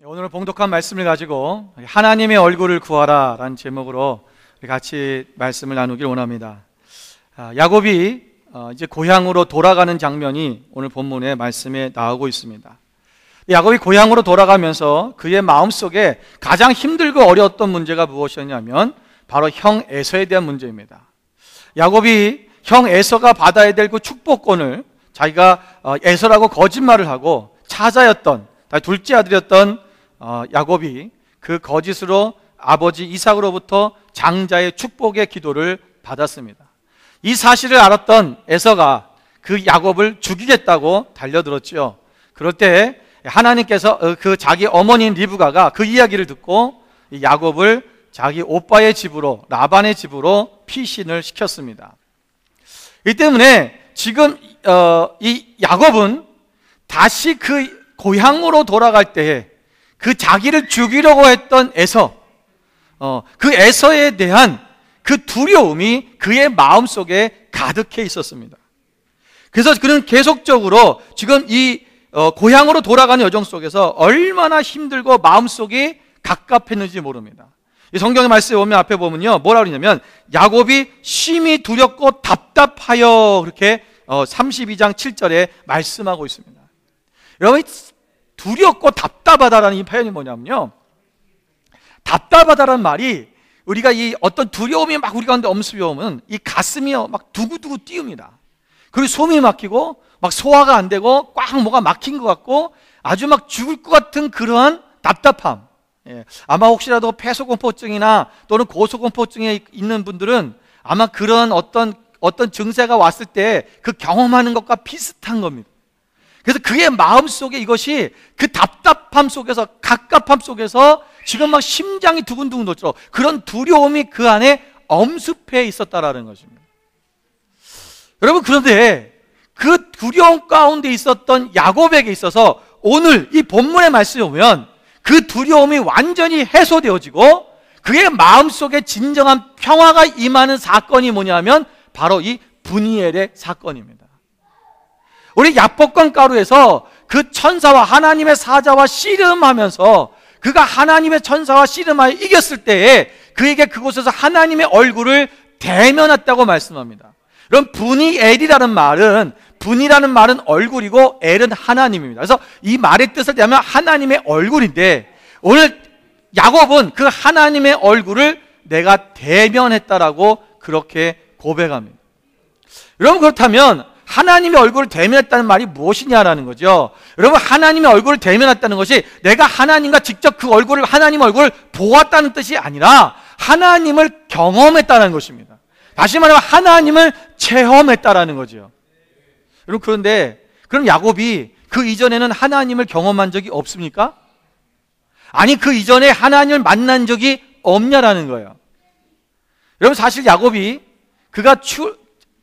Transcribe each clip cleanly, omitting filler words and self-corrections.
오늘 봉독한 말씀을 가지고 하나님의 얼굴을 구하라 라는 제목으로 같이 말씀을 나누길 원합니다. 야곱이 이제 고향으로 돌아가는 장면이 오늘 본문의 말씀에 나오고 있습니다. 야곱이 고향으로 돌아가면서 그의 마음속에 가장 힘들고 어려웠던 문제가 무엇이었냐면 바로 형 에서에 대한 문제입니다. 야곱이 형 에서가 받아야 될 그 축복권을 자기가 에서라고 거짓말을 하고 차자였던 둘째 아들이었던 야곱이 그 거짓으로 아버지 이삭으로부터 장자의 축복의 기도를 받았습니다. 이 사실을 알았던 에서가 그 야곱을 죽이겠다고 달려들었죠. 그럴 때 하나님께서 그 자기 어머니인 리브가가 그 이야기를 듣고 야곱을 자기 오빠의 집으로, 라반의 집으로 피신을 시켰습니다. 이 때문에 지금 이 야곱은 다시 그 고향으로 돌아갈 때에 그 자기를 죽이려고 했던 에서, 그 에서에 대한 그 두려움이 그의 마음속에 가득해 있었습니다. 그래서 그는 계속적으로 지금 이 고향으로 돌아가는 여정 속에서 얼마나 힘들고 마음속이 갑갑했는지 모릅니다. 이 성경의 말씀에 보면 앞에 보면요, 뭐라 그러냐면 야곱이 심히 두렵고 답답하여, 그렇게 32장 7절에 말씀하고 있습니다. 여러분, 두렵고 답답하다라는 이 표현이 뭐냐면요, 답답하다라는 말이 우리가 이 어떤 두려움이 막 우리 가운데 엄습이 오면 이 가슴이 막 두구두구 뛰웁니다. 그리고 숨이 막히고 막 소화가 안 되고 꽉 뭐가 막힌 것 같고 아주 막 죽을 것 같은 그러한 답답함. 아마 혹시라도 폐소공포증이나 또는 고소공포증에 있는 분들은 아마 그런 어떤 증세가 왔을 때 그 경험하는 것과 비슷한 겁니다. 그래서 그의 마음속에 이것이 그 답답함 속에서, 갑갑함 속에서 지금 막 심장이 두근두근 돌죠. 그런 두려움이 그 안에 엄습해 있었다라는 것입니다. 여러분, 그런데 그 두려움 가운데 있었던 야곱에게 있어서 오늘 이 본문의 말씀에 보면 그 두려움이 완전히 해소되어지고 그의 마음속에 진정한 평화가 임하는 사건이 뭐냐면 바로 이 브니엘의 사건입니다. 우리 야복강 가루에서 그 천사와 하나님의 사자와 씨름하면서 그가 하나님의 천사와 씨름하여 이겼을 때에 그에게 그곳에서 하나님의 얼굴을 대면했다고 말씀합니다. 그럼 브니엘이라는 말은, 분이라는 말은 얼굴이고 엘은 하나님입니다. 그래서 이 말의 뜻을 대하면 하나님의 얼굴인데 오늘 야곱은 그 하나님의 얼굴을 내가 대면했다라고 그렇게 고백합니다. 여러분, 그렇다면 하나님의 얼굴을 대면했다는 말이 무엇이냐라는 거죠. 여러분, 하나님의 얼굴을 대면했다는 것이 내가 하나님과 직접 그 얼굴을, 하나님 얼굴을 보았다는 뜻이 아니라 하나님을 경험했다는 것입니다. 다시 말하면 하나님을 체험했다라는 거죠. 여러분, 그런데 그럼 야곱이 그 이전에는 하나님을 경험한 적이 없습니까? 아니, 그 이전에 하나님을 만난 적이 없냐라는 거예요. 여러분, 사실 야곱이 그가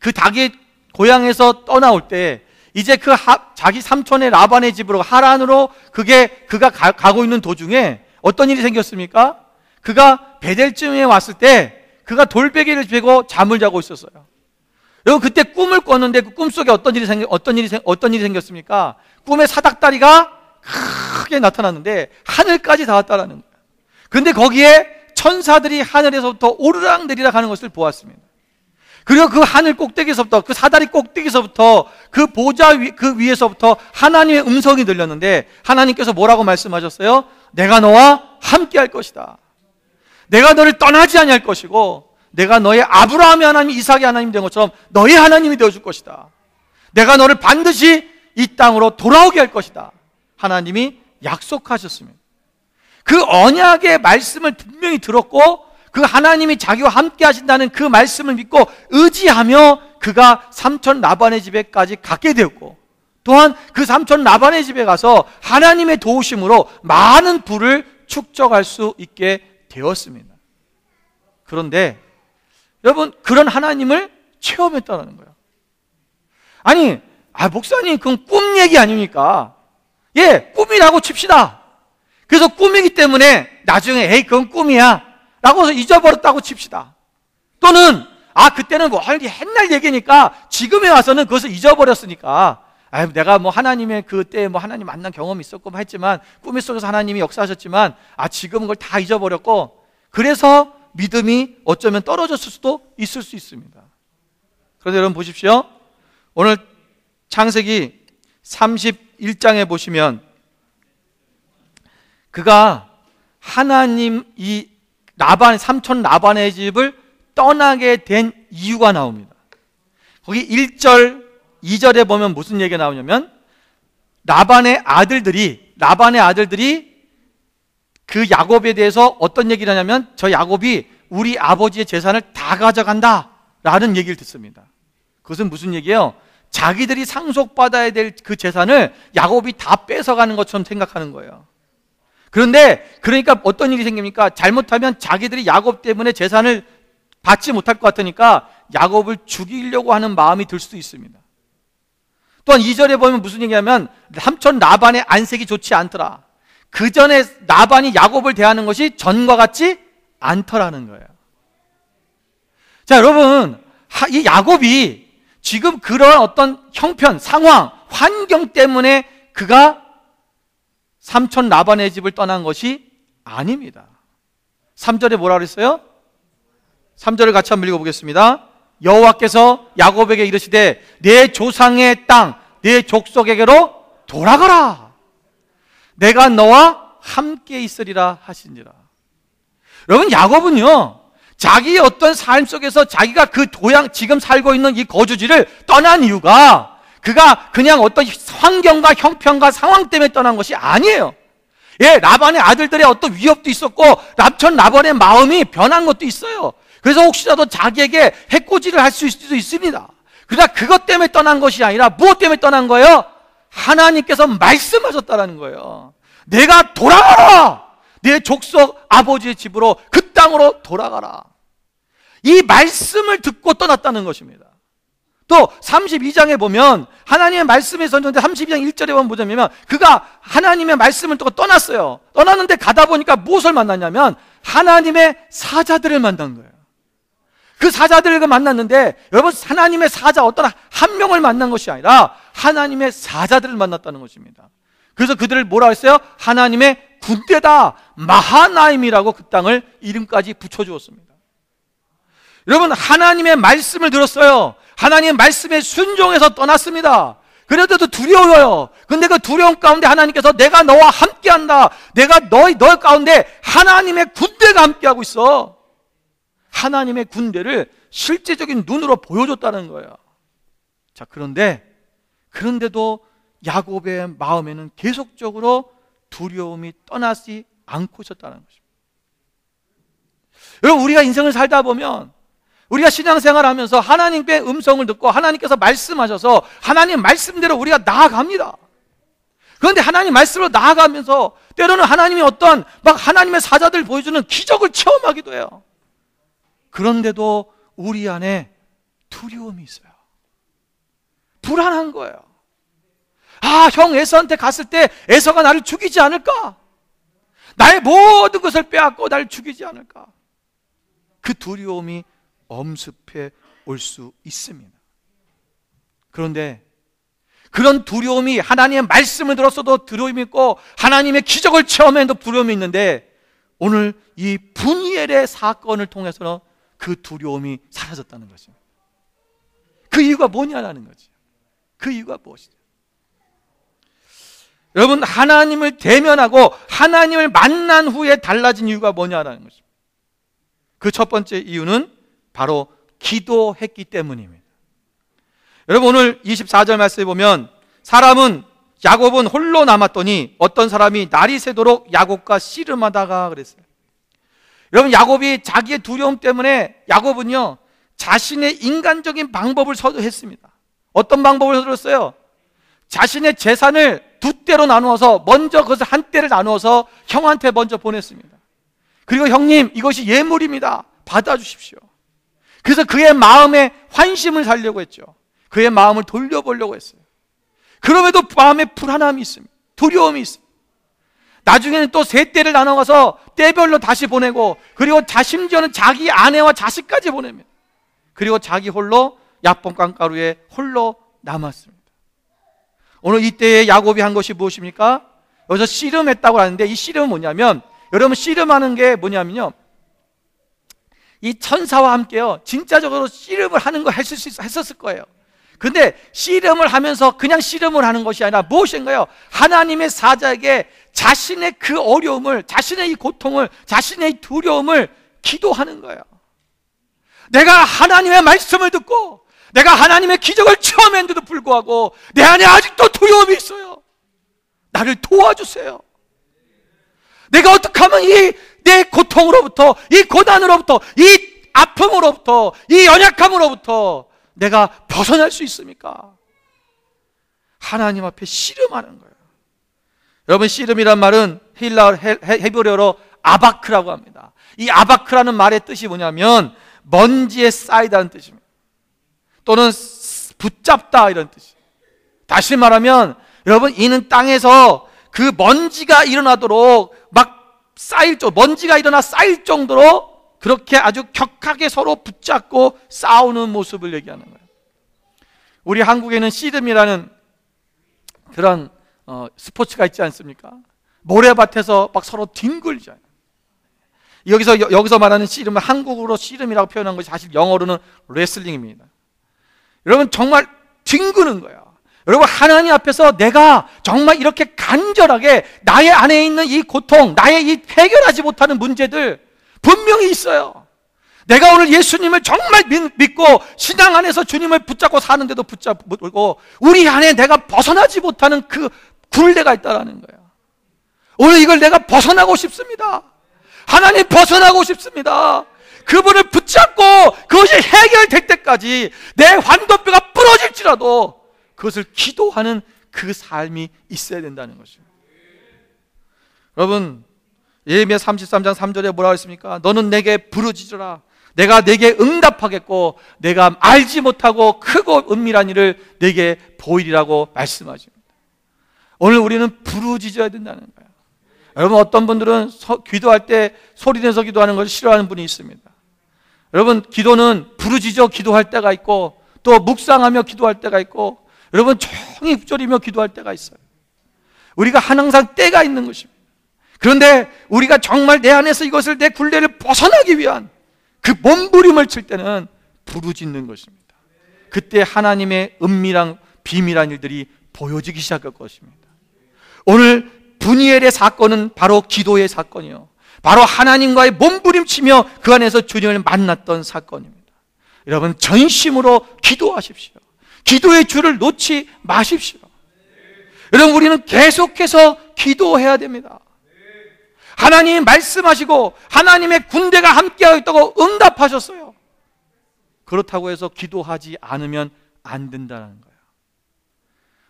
그 자기 고향에서 떠나올 때 이제 그 자기 삼촌의 라반의 집으로 하란으로 그가 가고 있는 도중에 어떤 일이 생겼습니까? 그가 베델쯤에 왔을 때 그가 돌베개를 베고 잠을 자고 있었어요. 여러분, 그때 꿈을 꿨는데 그 꿈속에 어떤 일이 생겼습니까? 꿈에 사닥다리가 크게 나타났는데 하늘까지 닿았다라는 거예요. 그런데 거기에 천사들이 하늘에서부터 오르락내리락 하는 것을 보았습니다. 그리고 그 하늘 꼭대기에서부터, 그 사다리 꼭대기에서부터, 그 보좌 그 위에서부터 하나님의 음성이 들렸는데 하나님께서 뭐라고 말씀하셨어요? 내가 너와 함께 할 것이다. 내가 너를 떠나지 아니할 것이고 내가 너의 아브라함의 하나님, 이삭의 하나님 된 것처럼 너의 하나님이 되어줄 것이다. 내가 너를 반드시 이 땅으로 돌아오게 할 것이다. 하나님이 약속하셨습니다. 그 언약의 말씀을 분명히 들었고 그 하나님이 자기와 함께 하신다는 그 말씀을 믿고 의지하며 그가 삼촌 라반의 집에까지 가게 되었고 또한 그 삼촌 라반의 집에 가서 하나님의 도우심으로 많은 부를 축적할 수 있게 되었습니다. 그런데 여러분, 그런 하나님을 체험했다는 거예요. 아니, 목사님, 그건 꿈 얘기 아닙니까? 예, 꿈이라고 칩시다. 그래서 꿈이기 때문에 나중에 에이, 그건 꿈이야 라고 해서 잊어버렸다고 칩시다. 또는 그때는 뭐 옛날 얘기니까 지금에 와서는 그것을 잊어버렸으니까 내가 뭐 하나님의 그때 뭐 하나님 만난 경험이 있었고 했지만, 꿈 속에서 하나님이 역사하셨지만, 지금은 그걸 다 잊어버렸고, 그래서 믿음이 어쩌면 떨어졌을 수도 있을 수 있습니다. 그런데 여러분 보십시오. 오늘 창세기 31장에 보시면 그가 하나님 이 삼촌 라반의 집을 떠나게 된 이유가 나옵니다. 거기 1절, 2절에 보면 무슨 얘기가 나오냐면 라반의 아들들이 그 야곱에 대해서 어떤 얘기를 하냐면 저 야곱이 우리 아버지의 재산을 다 가져간다 라는 얘기를 듣습니다. 그것은 무슨 얘기예요? 자기들이 상속받아야 될 그 재산을 야곱이 다 뺏어가는 것처럼 생각하는 거예요. 그런데 그러니까 어떤 일이 생깁니까? 잘못하면 자기들이 야곱 때문에 재산을 받지 못할 것 같으니까 야곱을 죽이려고 하는 마음이 들 수도 있습니다. 또한 2절에 보면 무슨 얘기냐면 삼촌 라반의 안색이 좋지 않더라. 그 전에 라반이 야곱을 대하는 것이 전과 같지 않더라는 거예요. 자, 여러분, 이 야곱이 지금 그런 어떤 형편, 상황, 환경 때문에 그가 삼촌 라반의 집을 떠난 것이 아닙니다. 3절에 뭐라 그랬어요? 3절을 같이 한번 읽어보겠습니다. 여호와께서 야곱에게 이르시되 내 조상의 땅, 내 족속에게로 돌아가라. 내가 너와 함께 있으리라 하신지라. 여러분, 야곱은요, 자기의 어떤 삶 속에서 자기가 그 지금 살고 있는 이 거주지를 떠난 이유가 그가 그냥 어떤 환경과 형편과 상황 때문에 떠난 것이 아니에요. 라반의 아들들의 어떤 위협도 있었고 삼촌 라반의 마음이 변한 것도 있어요. 그래서 혹시라도 자기에게 해코지를 할 수도 있습니다. 그러나 그것 때문에 떠난 것이 아니라 무엇 때문에 떠난 거예요? 하나님께서 말씀하셨다라는 거예요. 내가 돌아가라! 내 족속 아버지의 집으로 그 땅으로 돌아가라. 이 말씀을 듣고 떠났다는 것입니다. 또 32장에 보면 하나님의 말씀에 섰는데 32장 1절에 보면 뭐냐면 그가 하나님의 말씀을 듣고 떠났어요. 떠났는데 가다 보니까 무엇을 만났냐면 하나님의 사자들을 만난 거예요. 그 사자들을 만났는데 여러분, 하나님의 사자 어떤 한 명을 만난 것이 아니라 하나님의 사자들을 만났다는 것입니다. 그래서 그들을 뭐라 했어요? 하나님의 군대다, 마하나임이라고 그 땅을 이름까지 붙여주었습니다. 여러분, 하나님의 말씀을 들었어요. 하나님의 말씀에 순종해서 떠났습니다. 그래도 두려워요. 근데 그 두려움 가운데 하나님께서 내가 너와 함께한다. 내가 너 가운데 하나님의 군대가 함께하고 있어. 하나님의 군대를 실제적인 눈으로 보여줬다는 거예요. 자, 그런데도 야곱의 마음에는 계속적으로 두려움이 떠나지 않고 있었다는 것입니다. 여러분, 우리가 인생을 살다 보면 우리가 신앙생활 하면서 하나님의 음성을 듣고 하나님께서 말씀하셔서 하나님 말씀대로 우리가 나아갑니다. 그런데 하나님 말씀으로 나아가면서 때로는 하나님이 어떤 하나님의 사자들 보여주는 기적을 체험하기도 해요. 그런데도 우리 안에 두려움이 있어요. 불안한 거예요. 형 에서한테 갔을 때 에서가 나를 죽이지 않을까? 나의 모든 것을 빼앗고 나를 죽이지 않을까? 그 두려움이 엄습해 올 수 있습니다. 그런데 그런 두려움이 하나님의 말씀을 들었어도 두려움이 있고 하나님의 기적을 체험해도 두려움이 있는데 오늘 이 분이엘의 사건을 통해서는 그 두려움이 사라졌다는 것입니다. 그 이유가 뭐냐라는 거죠. 그 이유가 무엇이냐? 여러분, 하나님을 대면하고 하나님을 만난 후에 달라진 이유가 뭐냐라는 것입니다. 그 첫 번째 이유는 바로 기도했기 때문입니다. 여러분, 오늘 24절 말씀에 보면 야곱은 홀로 남았더니 어떤 사람이 날이 새도록 야곱과 씨름하다가 그랬어요. 여러분, 야곱이 자기의 두려움 때문에 야곱은요 자신의 인간적인 방법을 서두했습니다. 어떤 방법을 서두었어요? 자신의 재산을 두 떼로 나누어서 먼저 그것을 한 떼를 나누어서 형한테 먼저 보냈습니다. 그리고 형님, 이것이 예물입니다. 받아주십시오. 그래서 그의 마음에 환심을 살려고 했죠. 그의 마음을 돌려보려고 했어요. 그럼에도 마음에 불안함이 있습니다. 두려움이 있습니다. 나중에는 또 세 떼를 나눠가서 떼별로 다시 보내고 그리고 심지어는 자기 아내와 자식까지 보냅니다. 그리고 자기 홀로 약봉 깡가루에 홀로 남았습니다. 오늘 이때에 야곱이 한 것이 무엇입니까? 여기서 씨름했다고 하는데 이 씨름은 뭐냐면, 여러분 씨름하는 게 뭐냐면요, 이 천사와 함께요 진짜적으로 씨름을 하는 거 했었을 거예요. 근데 씨름을 하면서 그냥 씨름을 하는 것이 아니라 무엇인가요? 하나님의 사자에게 자신의 그 어려움을, 자신의 이 고통을, 자신의 이 두려움을 기도하는 거예요. 내가 하나님의 말씀을 듣고 내가 하나님의 기적을 체험했는데도 불구하고 내 안에 아직도 두려움이 있어요. 나를 도와주세요. 내가 어떻게 하면 이 내 고통으로부터, 이 고난으로부터, 이 아픔으로부터, 이 연약함으로부터 내가 벗어날 수 있습니까? 하나님 앞에 씨름하는 거예요. 여러분, 씨름이란 말은 히브리어로 아바크라고 합니다. 이 아바크라는 말의 뜻이 뭐냐면 먼지에 쌓이다는 뜻입니다. 또는 붙잡다 이런 뜻이에요. 다시 말하면 여러분, 이는 땅에서 그 먼지가 일어나도록 막 쌓일 정도, 먼지가 일어나 쌓일 정도로 그렇게 아주 격하게 서로 붙잡고 싸우는 모습을 얘기하는 거예요. 우리 한국에는 씨름이라는 그런 스포츠가 있지 않습니까? 모래밭에서 막 서로 뒹굴잖아요. 여기서 말하는 씨름은 한국어로 씨름이라고 표현한 것이 사실 영어로는 레슬링입니다. 여러분, 정말 뒹구는 거야. 여러분, 하나님 앞에서 내가 정말 이렇게 간절하게 나의 안에 있는 이 고통, 나의 이 해결하지 못하는 문제들 분명히 있어요. 내가 오늘 예수님을 정말 믿고 신앙 안에서 주님을 붙잡고 사는데도 붙잡고 우리 안에 내가 벗어나지 못하는 그 굴레가 있다는 거예요. 오늘 이걸 내가 벗어나고 싶습니다. 하나님, 벗어나고 싶습니다. 그분을 붙잡고 그것이 해결될 때까지 내 환도뼈가 부러질지라도 그것을 기도하는 그 삶이 있어야 된다는 것입니다. 여러분, 예레미야 33장 3절에 뭐라고 했습니까? 너는 내게 부르짖으라. 내가 내게 응답하겠고 내가 알지 못하고 크고 은밀한 일을 내게 보이리라고 말씀하십니다. 오늘 우리는 부르짖어야 된다는 거예요. 여러분, 어떤 분들은 기도할 때 소리내서 기도하는 것을 싫어하는 분이 있습니다. 여러분, 기도는 부르짖어 기도할 때가 있고 또 묵상하며 기도할 때가 있고 여러분, 조용히 읊조리며 기도할 때가 있어요. 우리가 항상 때가 있는 것입니다. 그런데 우리가 정말 내 안에서 이것을, 내 굴레를 벗어나기 위한 그 몸부림을 칠 때는 부르짖는 것입니다. 그때 하나님의 은밀한 비밀한 일들이 보여지기 시작할 것입니다. 오늘 분이엘의 사건은 바로 기도의 사건이요, 바로 하나님과의 몸부림치며 그 안에서 주님을 만났던 사건입니다. 여러분, 전심으로 기도하십시오. 기도의 줄을 놓지 마십시오. 여러분, 우리는 계속해서 기도해야 됩니다. 하나님이 말씀하시고 하나님의 군대가 함께하고 있다고 응답하셨어요. 그렇다고 해서 기도하지 않으면 안 된다는 거예요.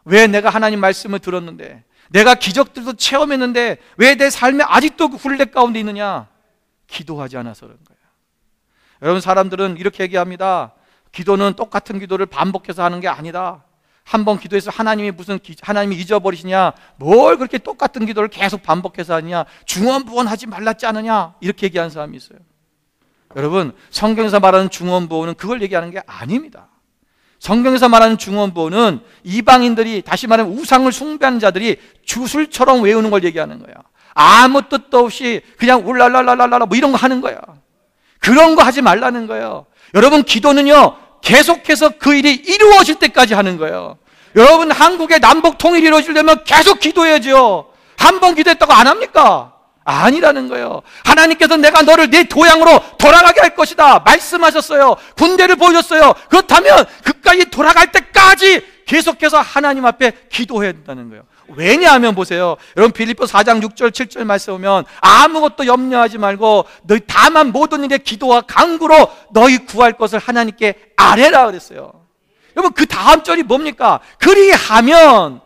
왜 내가 하나님 말씀을 들었는데, 내가 기적들도 체험했는데 왜 내 삶에 아직도 그 굴레 가운데 있느냐? 기도하지 않아서 그런 거예요. 여러분, 사람들은 이렇게 얘기합니다. 기도는 똑같은 기도를 반복해서 하는 게 아니다. 한번 기도해서 하나님이 하나님이 잊어버리시냐? 뭘 그렇게 똑같은 기도를 계속 반복해서 하느냐? 중언부언하지 말랐지 않느냐? 이렇게 얘기하는 사람이 있어요. 여러분, 성경에서 말하는 중언부언은 그걸 얘기하는 게 아닙니다. 성경에서 말하는 중언부언은 이방인들이, 다시 말하면 우상을 숭배하는 자들이 주술처럼 외우는 걸 얘기하는 거예요. 아무 뜻도 없이 그냥 울랄랄랄랄라 뭐 이런 거 하는 거야. 그런 거 하지 말라는 거예요. 여러분, 기도는요 계속해서 그 일이 이루어질 때까지 하는 거예요. 여러분, 한국의 남북 통일이 이루어지려면 계속 기도해야죠. 한 번 기도했다고 안 합니까? 아니라는 거예요. 하나님께서 내가 너를 네 도양으로 돌아가게 할 것이다 말씀하셨어요. 군대를 보여줬어요. 그렇다면 그까지 돌아갈 때까지 계속해서 하나님 앞에 기도해야 된다는 거예요. 왜냐하면 보세요, 여러분, 빌립보 4장 6절 7절 말씀 보면 아무것도 염려하지 말고 너희 다만 모든 일에 기도와 간구로 너희 구할 것을 하나님께 아뢰라 그랬어요. 여러분, 그 다음 절이 뭡니까? 그리하면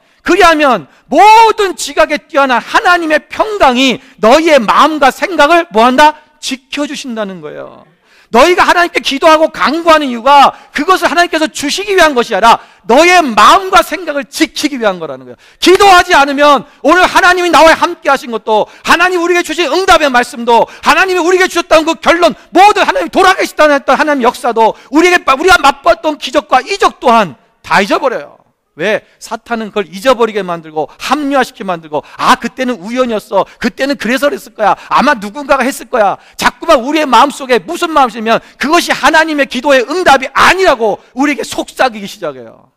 모든 지각에 뛰어난 하나님의 평강이 너희의 마음과 생각을 뭐한다? 지켜주신다는 거예요. 너희가 하나님께 기도하고 간구하는 이유가 그것을 하나님께서 주시기 위한 것이 아니라 너의 마음과 생각을 지키기 위한 거라는 거예요. 기도하지 않으면 오늘 하나님이 나와 함께 하신 것도, 하나님이 우리에게 주신 응답의 말씀도, 하나님이 우리에게 주셨던 그 결론, 모든 하나님이 돌아계시다는 했던 하나님의 역사도, 우리가 맛봤던 기적과 이적 또한 다 잊어버려요. 왜? 사탄은 그걸 잊어버리게 만들고 합리화시키게 만들고, 그때는 우연이었어, 그때는 그래서 그랬을 거야, 아마 누군가가 했을 거야. 자꾸만 우리의 마음속에 무슨 마음이면 그것이 하나님의 기도의 응답이 아니라고 우리에게 속삭이기 시작해요.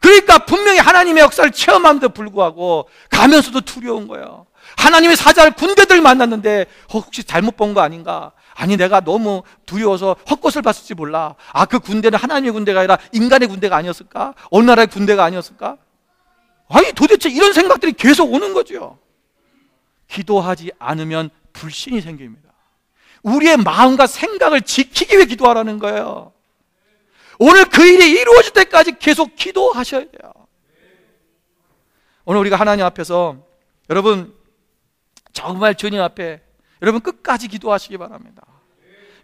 그러니까 분명히 하나님의 역사를 체험함에도 불구하고 가면서도 두려운 거예요. 하나님의 사자를 군대들 만났는데 혹시 잘못 본 거 아닌가? 아니, 내가 너무 두려워서 헛것을 봤을지 몰라. 그 군대는 하나님의 군대가 아니라 인간의 군대가 아니었을까? 어느 나라의 군대가 아니었을까? 아니, 도대체 이런 생각들이 계속 오는 거죠. 기도하지 않으면 불신이 생깁니다. 우리의 마음과 생각을 지키기 위해 기도하라는 거예요. 오늘 그 일이 이루어질 때까지 계속 기도하셔야 돼요. 오늘 우리가 하나님 앞에서, 여러분 정말 주님 앞에 여러분 끝까지 기도하시기 바랍니다.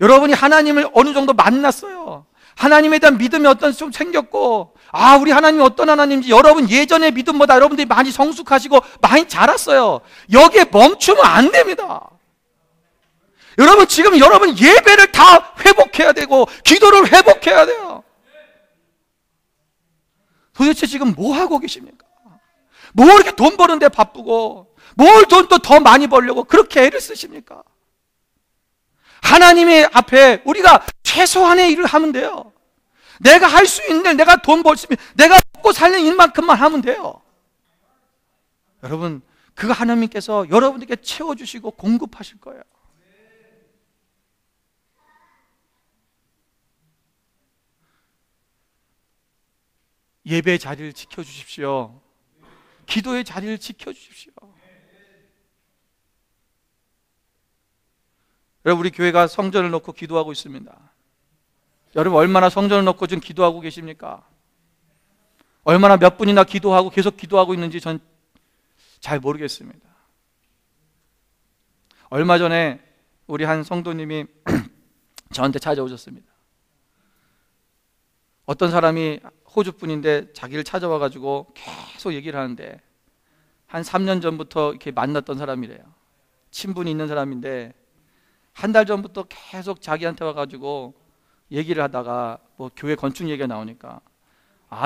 여러분이 하나님을 어느 정도 만났어요. 하나님에 대한 믿음이 좀 생겼고, 우리 하나님이 어떤 하나님인지 여러분 예전의 믿음보다 여러분들이 많이 성숙하시고 많이 자랐어요. 여기에 멈추면 안 됩니다. 여러분 지금 여러분 예배를 다 회복해야 되고 기도를 회복해야 돼요. 도대체 지금 뭐 하고 계십니까? 뭐 이렇게 돈 버는데 바쁘고, 뭘 돈 또 더 많이 벌려고 그렇게 애를 쓰십니까? 하나님의 앞에 우리가 최소한의 일을 하면 돼요. 내가 할 수 있는, 내가 돈 벌 수 있는, 내가 먹고 살는 일만큼만 하면 돼요. 여러분, 그 하나님께서 여러분에게 채워주시고 공급하실 거예요. 예배의 자리를 지켜주십시오. 기도의 자리를 지켜주십시오. 여러분, 우리 교회가 성전을 놓고 기도하고 있습니다. 여러분 얼마나 성전을 놓고 지금 기도하고 계십니까? 얼마나 몇 분이나 기도하고 계속 기도하고 있는지 전 잘 모르겠습니다. 얼마 전에 우리 한 성도님이 저한테 찾아오셨습니다. 어떤 사람이 호주 분인데 자기를 찾아와가지고 계속 얘기를 하는데, 한 3년 전부터 이렇게 만났던 사람이래요. 친분이 있는 사람인데 한 달 전부터 계속 자기한테 와가지고 얘기를 하다가 뭐 교회 건축 얘기가 나오니까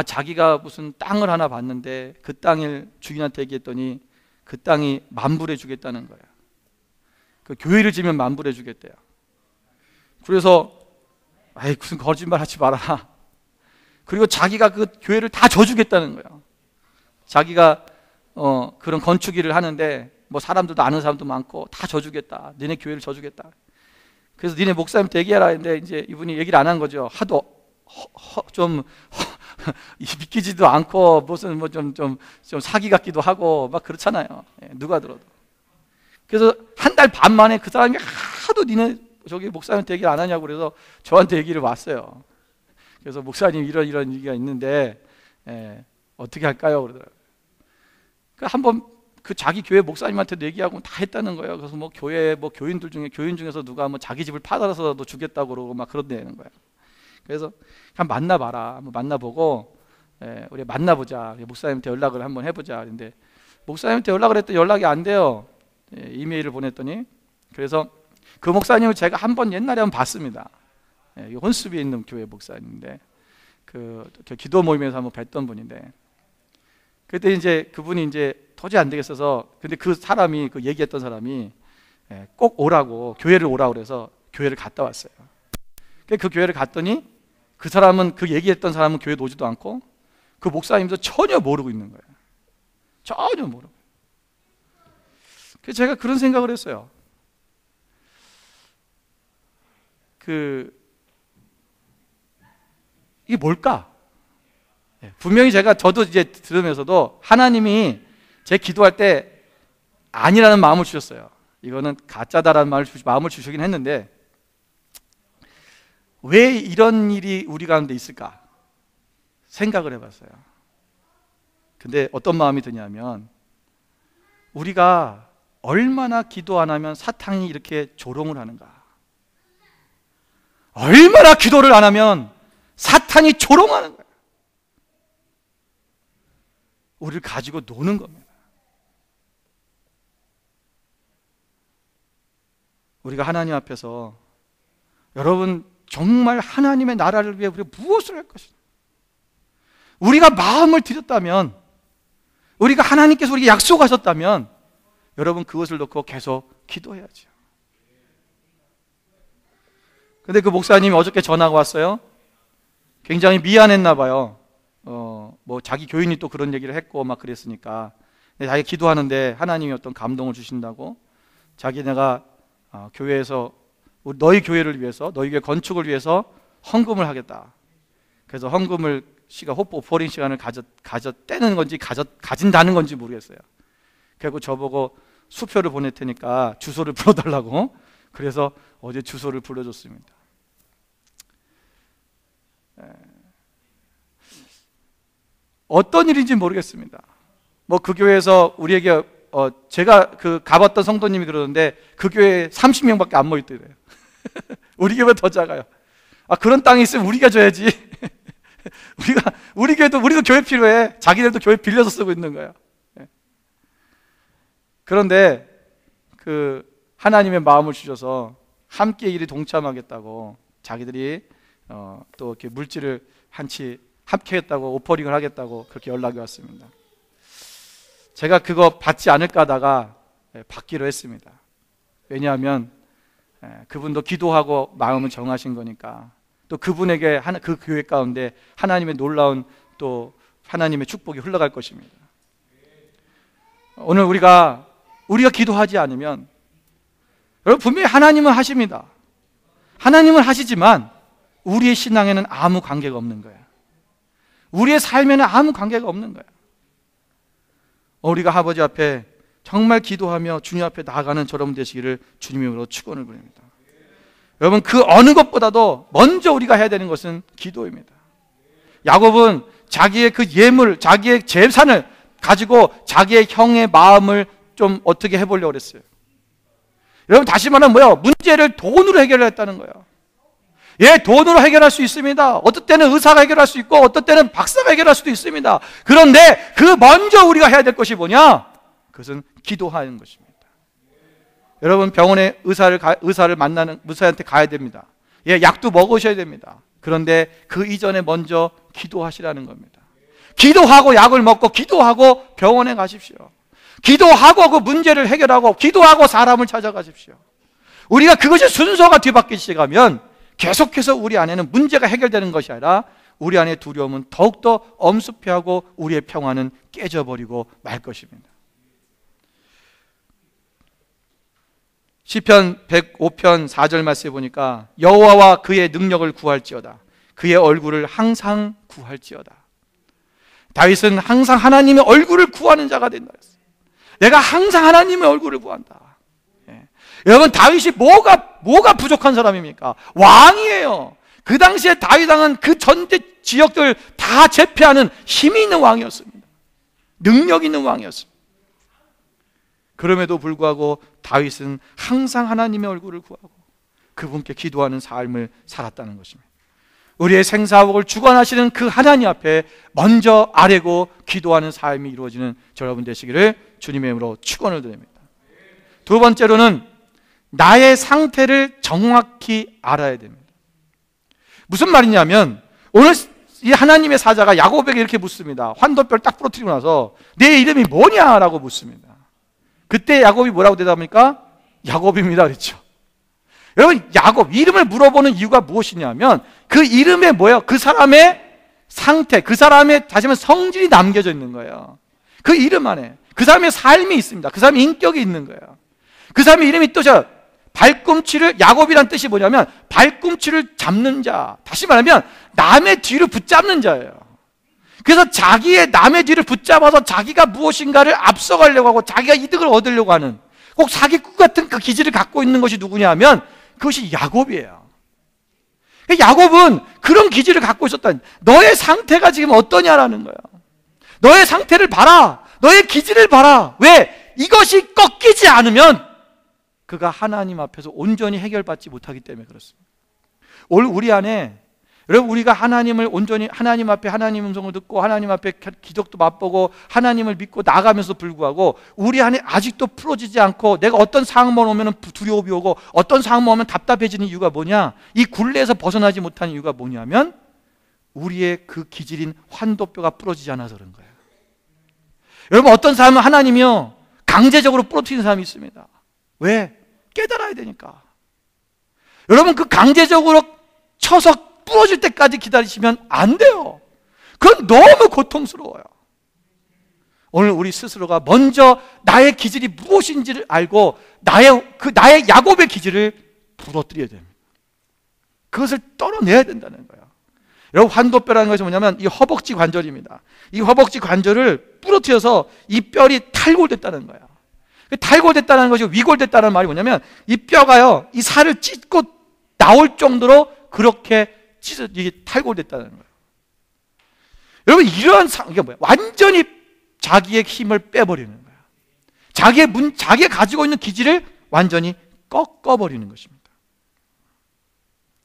자기가 무슨 땅을 하나 봤는데 그 땅을 주인한테 얘기했더니 그 땅이 만불해 주겠다는 거예요. 그 교회를 지면 만불해 주겠대요. 그래서 무슨 거짓말 하지 마라. 그리고 자기가 그 교회를 다 져주겠다는 거예요. 자기가 그런 건축 일을 하는데 뭐 사람들도 아는 사람도 많고 다 져주겠다. 너네 교회를 져주겠다. 그래서 니네 목사님 대기하라 했는데 이제 이분이 얘기를 안 한 거죠. 하도 좀 믿기지도 않고 무슨 뭐 좀 사기 같기도 하고 막 그렇잖아요. 누가 들어도. 그래서 한 달 반 만에 그 사람이 하도 니네 저기 목사님 대기를 안 하냐고 그래서 저한테 얘기를 왔어요. 그래서 목사님 이런 얘기가 있는데 어떻게 할까요? 그러더라고요. 한번 그 자기 교회 목사님한테도 얘기하고 다 했다는 거예요. 그래서 뭐 교회 뭐 교인 중에서 누가 뭐 자기 집을 팔아서도 주겠다고 그러고 막 그런다는 거예요. 그래서 그냥 만나봐라. 한번 만나보고 우리 만나보자. 목사님한테 연락을 한번 해보자. 근데 목사님한테 연락을 했더니 연락이 안 돼요. 이메일을 보냈더니. 그래서 그 목사님을 제가 한번 옛날에 한번 봤습니다. 혼수비에 있는 교회 목사님인데 그 기도 모임에서 한번 뵀던 분인데, 그때 이제 그분이 이제 도저히 안 되겠어서, 근데 그 사람이 그 얘기했던 사람이 꼭 오라고, 교회를 오라고 그래서 교회를 갔다 왔어요. 그 교회를 갔더니 그 사람은, 그 얘기했던 사람은 교회에 오지도 않고 그 목사님도 전혀 모르고 있는 거예요. 전혀 모르고. 그래서 제가 그런 생각을 했어요. 이게 뭘까? 분명히 저도 이제 들으면서도 하나님이 제 기도할 때 아니라는 마음을 주셨어요. 이거는 가짜다라는 마음을 주시긴 했는데, 왜 이런 일이 우리 가운데 있을까 생각을 해봤어요. 근데 어떤 마음이 드냐면, 우리가 얼마나 기도 안 하면 사탄이 이렇게 조롱을 하는가, 얼마나 기도를 안 하면 사탄이 조롱하는 거예요. 우리를 가지고 노는 겁니다. 우리가 하나님 앞에서, 여러분 정말 하나님의 나라를 위해 우리가 무엇을 할 것인가, 우리가 마음을 드렸다면, 우리가 하나님께서 우리에게 약속하셨다면 여러분 그것을 놓고 계속 기도해야죠. 근데 그 목사님이 어저께 전화가 왔어요. 굉장히 미안했나 봐요. 뭐 자기 교인이 또 그런 얘기를 했고 막 그랬으니까. 근데 자기가 기도하는데 하나님이 어떤 감동을 주신다고, 자기네가 교회에서 너희 교회를 위해서, 너희 교회 건축을 위해서 헌금을 하겠다. 그래서 헌금을 오퍼링 시간을 가졌다는 건지 가진다는 건지 모르겠어요. 그리고 저보고 수표를 보낼 테니까 주소를 불러달라고. 그래서 어제 주소를 불러줬습니다. 어떤 일인지 모르겠습니다. 뭐 그 교회에서 우리에게 제가 가봤던 성도님이 그러는데 그 교회에 30명밖에 안 모였대요. 우리 교회보다 더 작아요. 그런 땅이 있으면 우리가 줘야지. 우리도 교회 필요해. 자기들도 교회 빌려서 쓰고 있는 거야. 그런데 하나님의 마음을 주셔서 함께 일이 동참하겠다고, 자기들이 또 이렇게 물질을 함께 하겠다고, 오퍼링을 하겠다고 그렇게 연락이 왔습니다. 제가 그거 받지 않을까 하다가 받기로 했습니다. 왜냐하면 그분도 기도하고 마음을 정하신 거니까, 또 그분에게 그 교회 가운데 하나님의 놀라운 또 하나님의 축복이 흘러갈 것입니다. 오늘 우리가 기도하지 않으면, 여러분 분명히 하나님은 하십니다. 하나님은 하시지만 우리의 신앙에는 아무 관계가 없는 거예요. 우리의 삶에는 아무 관계가 없는 거예요. 우리가 아버지 앞에 정말 기도하며 주님 앞에 나아가는 저러분 되시기를 주님으로 축원을 드립니다. 여러분 그 어느 것보다도 먼저 우리가 해야 되는 것은 기도입니다. 야곱은 자기의 그 예물, 자기의 재산을 가지고 자기의 형의 마음을 좀 어떻게 해보려고 그랬어요. 여러분 다시 말하면 뭐예요? 문제를 돈으로 해결했다는 거예요. 돈으로 해결할 수 있습니다. 어떤 때는 의사가 해결할 수 있고 어떤 때는 박사가 해결할 수도 있습니다. 그런데 그 먼저 우리가 해야 될 것이 뭐냐? 그것은 기도하는 것입니다. 여러분 병원에 의사를 만나는 의사한테 가야 됩니다. 약도 먹으셔야 됩니다. 그런데 그 이전에 먼저 기도하시라는 겁니다. 기도하고 약을 먹고 기도하고 병원에 가십시오. 기도하고 그 문제를 해결하고 기도하고 사람을 찾아가십시오. 우리가 그것이 순서가 뒤바뀌기 시작하면 계속해서 우리 안에는 문제가 해결되는 것이 아니라 우리 안의 두려움은 더욱더 엄습해하고 우리의 평화는 깨져버리고 말 것입니다. 시편 105편 4절 말씀에 보니까 여호와와 그의 능력을 구할지어다. 그의 얼굴을 항상 구할지어다. 다윗은 항상 하나님의 얼굴을 구하는 자가 된다 했어요. 내가 항상 하나님의 얼굴을 구한다. 여러분 다윗이 뭐가 부족한 사람입니까? 왕이에요. 그 당시에 다윗 왕은 그 전대 지역들 다 제패하는 힘이 있는 왕이었습니다. 능력 있는 왕이었습니다. 그럼에도 불구하고 다윗은 항상 하나님의 얼굴을 구하고 그분께 기도하는 삶을 살았다는 것입니다. 우리의 생사복을 주관하시는 그 하나님 앞에 먼저 아뢰고 기도하는 삶이 이루어지는 여러분 되시기를 주님의 이름으로 축원을 드립니다. 두 번째로는 나의 상태를 정확히 알아야 됩니다. 무슨 말이냐면 오늘 이 하나님의 사자가 야곱에게 이렇게 묻습니다. 환도뼈를 딱 부러뜨리고 나서 내 이름이 뭐냐라고 묻습니다. 그때 야곱이 뭐라고 대답합니까? 야곱입니다 그랬죠. 여러분 야곱 이름을 물어보는 이유가 무엇이냐면 그 이름에 뭐예요? 그 사람의 상태, 그 사람의 다시 말하면 성질이 남겨져 있는 거예요. 그 이름 안에 그 사람의 삶이 있습니다. 그 사람의 인격이 있는 거예요. 그 사람의 이름이 또 발꿈치를, 야곱이란 뜻이 뭐냐면 발꿈치를 잡는 자, 다시 말하면 남의 뒤를 붙잡는 자예요. 그래서 남의 뒤를 붙잡아서 자기가 무엇인가를 앞서가려고 하고 자기가 이득을 얻으려고 하는 꼭 사기꾼 같은 그 기질을 갖고 있는 것이 누구냐 하면 그것이 야곱이에요. 야곱은 그런 기질을 갖고 있었다. 너의 상태가 지금 어떠냐라는 거예요. 너의 상태를 봐라. 너의 기질을 봐라. 왜? 이것이 꺾이지 않으면 그가 하나님 앞에서 온전히 해결받지 못하기 때문에 그렇습니다. 오늘 우리 안에 여러분 우리가 하나님을 온전히 하나님 앞에 하나님 음성을 듣고 하나님 앞에 기적도 맛보고 하나님을 믿고 나가면서 불구하고 우리 안에 아직도 풀어지지 않고 내가 어떤 상황만 오면 두려움이 오고 어떤 상황만 오면 답답해지는 이유가 뭐냐? 이 굴레에서 벗어나지 못하는 이유가 뭐냐면 우리의 그 기질인 환도뼈가 부러지지 않아서 그런 거예요. 여러분, 어떤 사람은 하나님이요 강제적으로 부러뜨리는 사람이 있습니다. 왜? 깨달아야 되니까. 여러분, 그 강제적으로 쳐서 부러질 때까지 기다리시면 안 돼요. 그건 너무 고통스러워요. 오늘 우리 스스로가 먼저 나의 기질이 무엇인지를 알고 나의 야곱의 기질을 부러뜨려야 됩니다. 그것을 떨어내야 된다는 거예요. 여러분, 환도뼈라는 것이 뭐냐면 이 허벅지 관절입니다. 이 허벅지 관절을 부러뜨려서 이 뼈이 탈골됐다는 거예요. 탈골됐다는 것이, 위골됐다는 말이 뭐냐면 이 뼈가요 이 살을 찢고 나올 정도로 그렇게 이게 탈골됐다는 거예요. 여러분, 이게 뭐야? 완전히 자기의 힘을 빼버리는 거야. 자기가 가지고 있는 기질을 완전히 꺾어버리는 것입니다.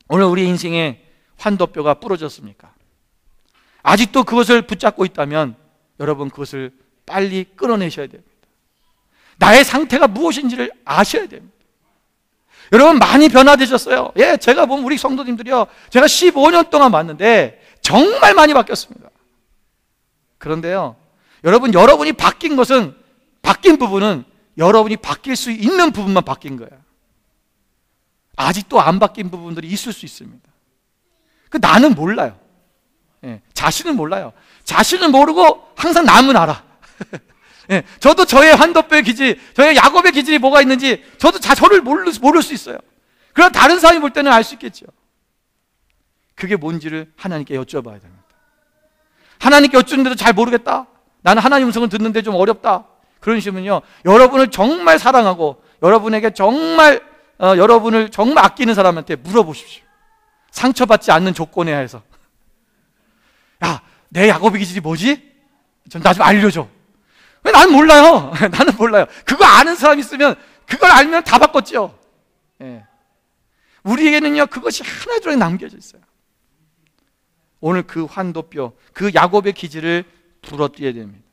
오늘 우리 인생에 환도뼈가 부러졌습니까? 아직도 그것을 붙잡고 있다면 여러분, 그것을 빨리 끊어내셔야 됩니다. 나의 상태가 무엇인지를 아셔야 됩니다. 여러분, 많이 변화되셨어요. 예, 제가 보면 우리 성도님들이요, 제가 15년 동안 봤는데 정말 많이 바뀌었습니다. 그런데요, 여러분이 바뀐 부분은 여러분이 바뀔 수 있는 부분만 바뀐 거예요. 아직도 안 바뀐 부분들이 있을 수 있습니다. 나는 몰라요. 예, 자신은 몰라요. 자신은 모르고 항상 남은 알아. 예, 저도 저의 환도뼈의 기질, 저의 야곱의 기질이 뭐가 있는지 저도 저를 모를 수 있어요. 그러나 다른 사람이 볼 때는 알 수 있겠죠. 그게 뭔지를 하나님께 여쭤봐야 됩니다. 하나님께 여쭈는데도 잘 모르겠다, 나는 하나님 음성을 듣는데 좀 어렵다, 그러시면요, 여러분을 정말 사랑하고 여러분에게 여러분을 정말 아끼는 사람한테 물어보십시오. 상처받지 않는 조건에 하에서. 야, 내 야곱의 기질이 뭐지? 나 좀 알려줘. 나는 몰라요. 나는 몰라요. 그거 아는 사람 있으면, 그걸 알면 다 바꿨죠. 예. 우리에게는요 그것이 하나둘에 남겨져 있어요. 오늘 그 환도뼈, 그 야곱의 기질을 부러뜨려야 됩니다.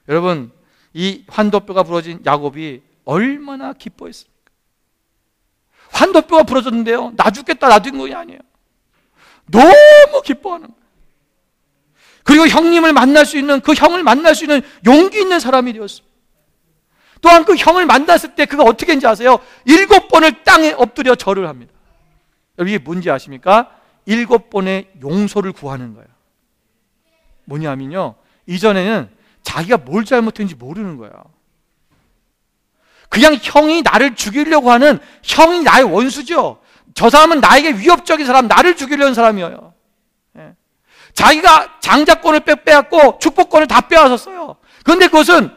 여러분, 이 환도뼈가 부러진 야곱이 얼마나 기뻐했습니까? 환도뼈가 부러졌는데요, 나 죽겠다, 나 죽는 게 아니에요. 너무 기뻐하는 거예요. 그리고 형님을 만날 수 있는, 그 형을 만날 수 있는 용기 있는 사람이 되었습니다. 또한 그 형을 만났을 때 그가 어떻게 했는지 아세요? 7번을 땅에 엎드려 절을 합니다. 여러분, 이게 뭔지 아십니까? 7번의 용서를 구하는 거예요. 뭐냐면요, 이전에는 자기가 뭘 잘못했는지 모르는 거예요. 그냥 형이 나를 죽이려고 하는, 형이 나의 원수죠. 저 사람은 나에게 위협적인 사람, 나를 죽이려는 사람이에요. 예. 자기가 장자권을 빼앗고 축복권을 다 빼앗았어요. 그런데 그것은